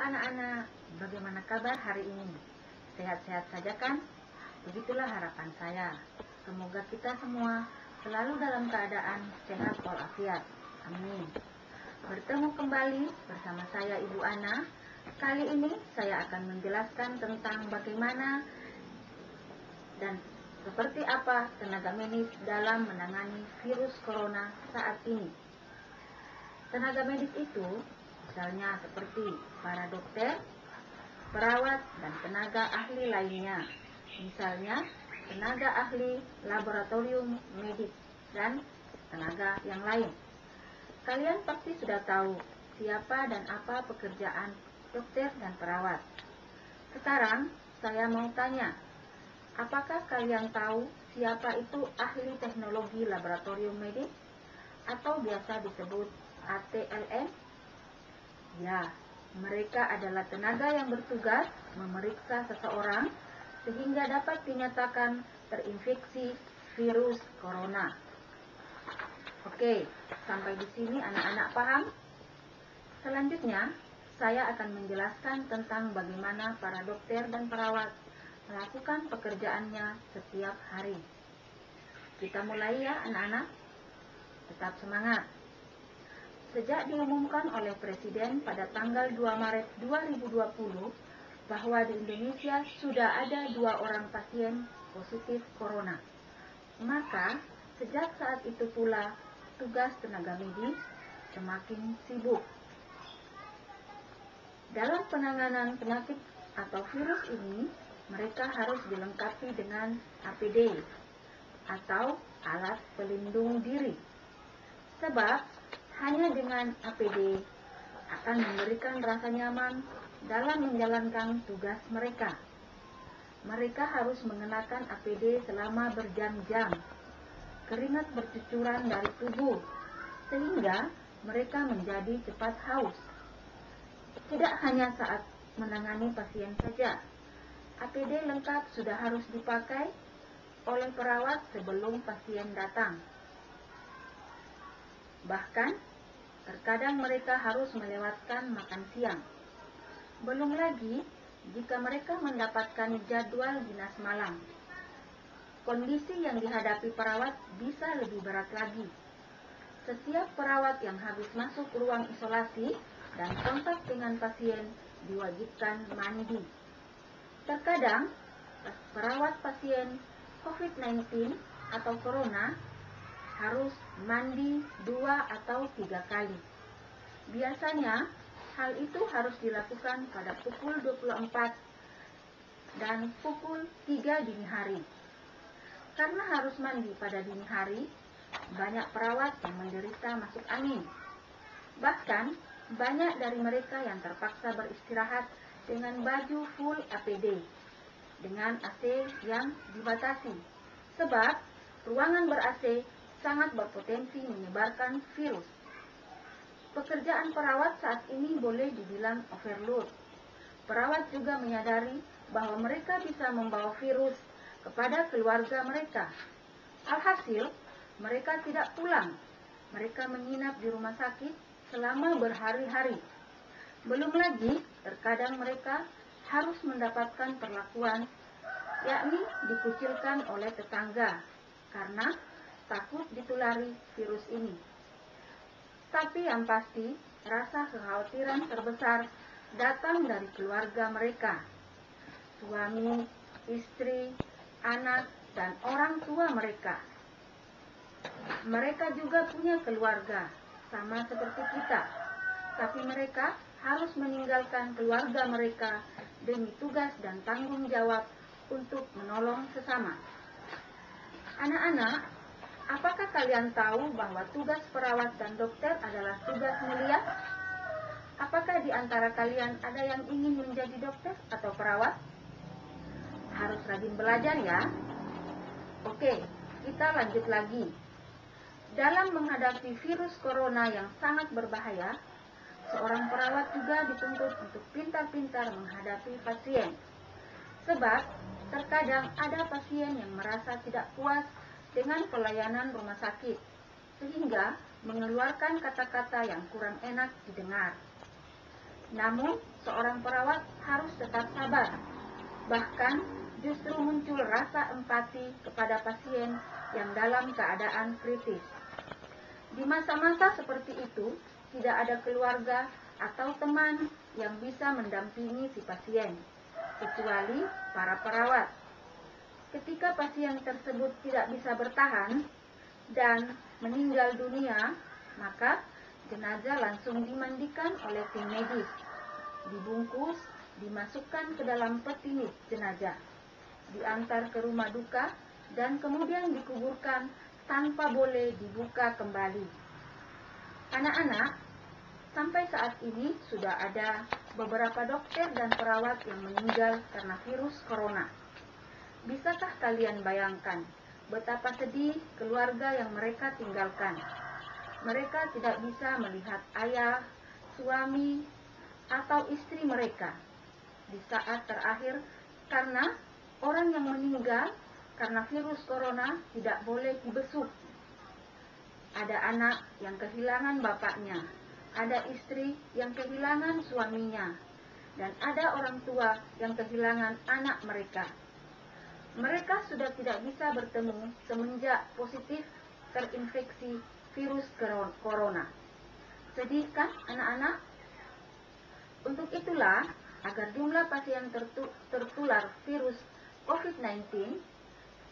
anak-anak, bagaimana kabar hari ini? Sehat-sehat saja kan? Begitulah harapan saya. Semoga kita semua selalu dalam keadaan sehat walafiat. Amin. Bertemu kembali bersama saya Ibu Ana. Kali ini saya akan menjelaskan tentang bagaimana dan seperti apa tenaga medis dalam menangani virus corona saat ini. Tenaga medis itu misalnya seperti para dokter, perawat, dan tenaga ahli lainnya. Misalnya tenaga ahli laboratorium medik dan tenaga yang lain. Kalian pasti sudah tahu siapa dan apa pekerjaan dokter dan perawat. Sekarang saya mau tanya, apakah kalian tahu siapa itu ahli teknologi laboratorium medik atau biasa disebut ATLM? Ya, mereka adalah tenaga yang bertugas memeriksa seseorang sehingga dapat dinyatakan terinfeksi virus corona. Oke, sampai di sini anak-anak paham? Selanjutnya, saya akan menjelaskan tentang bagaimana para dokter dan perawat melakukan pekerjaannya setiap hari. Kita mulai ya anak-anak. Tetap semangat. Sejak diumumkan oleh Presiden pada tanggal 2 Maret 2020 bahwa di Indonesia sudah ada 2 orang pasien positif corona, maka sejak saat itu pula tugas tenaga medis semakin sibuk. Dalam penanganan penyakit atau virus ini, mereka harus dilengkapi dengan APD atau alat pelindung diri. Sebab hanya dengan APD akan memberikan rasa nyaman dalam menjalankan tugas mereka. Mereka harus mengenakan APD selama berjam-jam. Keringat bercucuran dari tubuh, sehingga mereka menjadi cepat haus. Tidak hanya saat menangani pasien saja, APD lengkap sudah harus dipakai oleh perawat sebelum pasien datang. Bahkan, terkadang mereka harus melewatkan makan siang. Belum lagi, jika mereka mendapatkan jadwal dinas malam. Kondisi yang dihadapi perawat bisa lebih berat lagi. Setiap perawat yang habis masuk ruang isolasi dan kontak dengan pasien diwajibkan mandi. Terkadang, perawat pasien COVID-19 atau corona harus mandi 2 atau 3 kali. Biasanya, hal itu harus dilakukan pada pukul 24 dan pukul 3 dini hari. Karena harus mandi pada dini hari, banyak perawat yang menderita masuk angin. Bahkan, banyak dari mereka yang terpaksa beristirahat dengan baju full APD, dengan AC yang dibatasi. Sebab, ruangan ber-AC sangat berpotensi menyebarkan virus. Pekerjaan perawat saat ini boleh dibilang overload. Perawat juga menyadari bahwa mereka bisa membawa virus kepada keluarga mereka. Alhasil, mereka tidak pulang. Mereka menginap di rumah sakit selama berhari-hari. Belum lagi, terkadang mereka harus mendapatkan perlakuan, yakni dikucilkan oleh tetangga, karena takut ditulari virus ini. Tapi yang pasti, rasa kekhawatiran terbesar datang dari keluarga mereka. Suami, istri, anak, dan orang tua mereka. Mereka juga punya keluarga, sama seperti kita. Tapi mereka harus meninggalkan keluarga mereka demi tugas dan tanggung jawab untuk menolong sesama. Anak-anak, apakah kalian tahu bahwa tugas perawat dan dokter adalah tugas mulia? Apakah di antara kalian ada yang ingin menjadi dokter atau perawat? Harus rajin belajar ya. Oke, kita lanjut lagi. Dalam menghadapi virus corona yang sangat berbahaya, seorang perawat juga dituntut untuk pintar-pintar menghadapi pasien. Sebab, terkadang ada pasien yang merasa tidak puas dengan pelayanan rumah sakit, sehingga mengeluarkan kata-kata yang kurang enak didengar. Namun, seorang perawat harus tetap sabar. Bahkan, justru muncul rasa empati kepada pasien yang dalam keadaan kritis. Di masa-masa seperti itu, tidak ada keluarga atau teman yang bisa mendampingi si pasien, kecuali para perawat. Ketika pasien tersebut tidak bisa bertahan dan meninggal dunia, maka jenazah langsung dimandikan oleh tim medis, dibungkus, dimasukkan ke dalam peti jenazah, diantar ke rumah duka, dan kemudian dikuburkan tanpa boleh dibuka kembali. Anak-anak, sampai saat ini sudah ada beberapa dokter dan perawat yang meninggal karena virus corona. Bisakah kalian bayangkan betapa sedih keluarga yang mereka tinggalkan? Mereka tidak bisa melihat ayah, suami, atau istri mereka di saat terakhir karena orang yang meninggal karena virus corona tidak boleh dibesuk. Ada anak yang kehilangan bapaknya, ada istri yang kehilangan suaminya, dan ada orang tua yang kehilangan anak mereka. Mereka sudah tidak bisa bertemu semenjak positif terinfeksi virus corona. Sedih kan anak-anak? Untuk itulah, agar jumlah pasien tertular virus COVID-19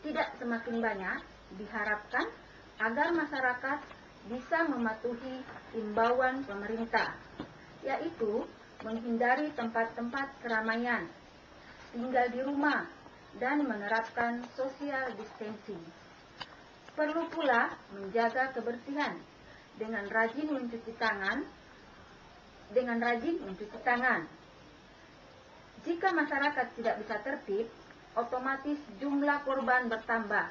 tidak semakin banyak, diharapkan agar masyarakat bisa mematuhi imbauan pemerintah, yaitu menghindari tempat-tempat keramaian, tinggal di rumah, dan menerapkan social distancing. Perlu pula menjaga kebersihan dengan rajin mencuci tangan. Jika masyarakat tidak bisa tertib, otomatis jumlah korban bertambah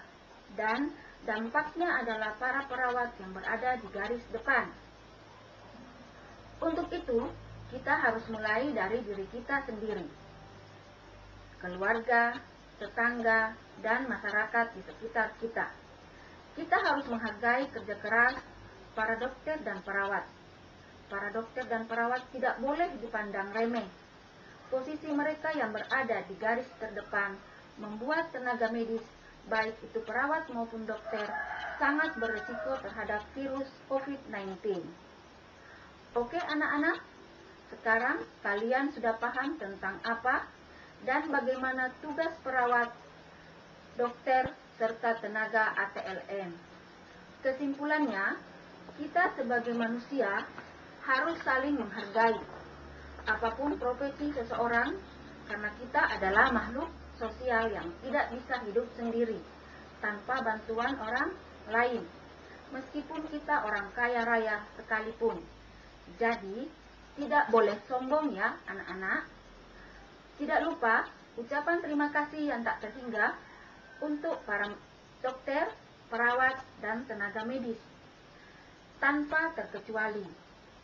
dan dampaknya adalah para perawat yang berada di garis depan. Untuk itu, kita harus mulai dari diri kita sendiri, keluarga, tetangga, dan masyarakat di sekitar kita. Kita harus menghargai kerja keras para dokter dan perawat. Para dokter dan perawat tidak boleh dipandang remeh. Posisi mereka yang berada di garis terdepan membuat tenaga medis, baik itu perawat maupun dokter, sangat berisiko terhadap virus COVID-19. Oke anak-anak, sekarang kalian sudah paham tentang apa dan bagaimana tugas perawat, dokter, serta tenaga ATLN. Kesimpulannya, kita sebagai manusia harus saling menghargai apapun profesi seseorang, karena kita adalah makhluk sosial yang tidak bisa hidup sendiri tanpa bantuan orang lain, meskipun kita orang kaya raya sekalipun. Jadi, tidak boleh sombong ya anak-anak. Tidak lupa ucapan terima kasih yang tak terhingga untuk para dokter, perawat, dan tenaga medis, tanpa terkecuali.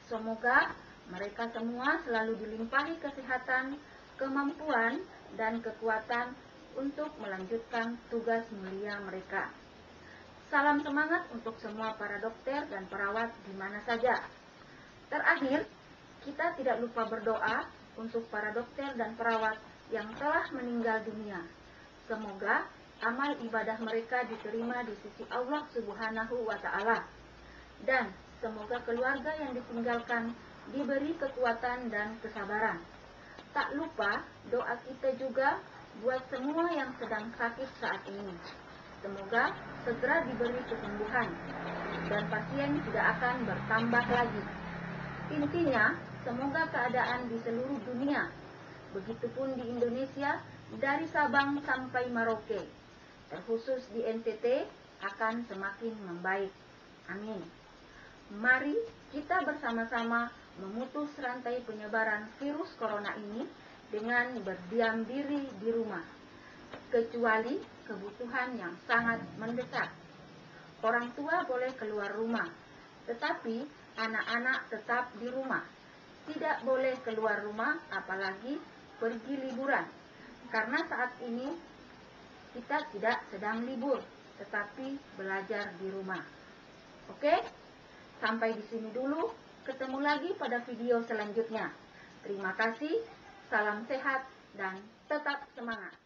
Semoga mereka semua selalu dilimpahi kesehatan, kemampuan, dan kekuatan untuk melanjutkan tugas mulia mereka. Salam semangat untuk semua para dokter dan perawat di mana saja. Terakhir, kita tidak lupa berdoa untuk para dokter dan perawat yang telah meninggal dunia. Semoga amal ibadah mereka diterima di sisi Allah Subhanahu wa Ta'ala, dan semoga keluarga yang ditinggalkan diberi kekuatan dan kesabaran. Tak lupa doa kita juga buat semua yang sedang sakit saat ini. Semoga segera diberi kesembuhan dan pasien tidak akan bertambah lagi. Intinya, semoga keadaan di seluruh dunia, begitupun di Indonesia, dari Sabang sampai Merauke, terkhusus di NTT, akan semakin membaik. Amin. Mari kita bersama-sama memutus rantai penyebaran virus corona ini dengan berdiam diri di rumah, kecuali kebutuhan yang sangat mendesak. Orang tua boleh keluar rumah, tetapi anak-anak tetap di rumah. Tidak boleh keluar rumah, apalagi pergi liburan, karena saat ini kita tidak sedang libur, tetapi belajar di rumah. Oke? Sampai di sini dulu. Ketemu lagi pada video selanjutnya. Terima kasih, salam sehat, dan tetap semangat.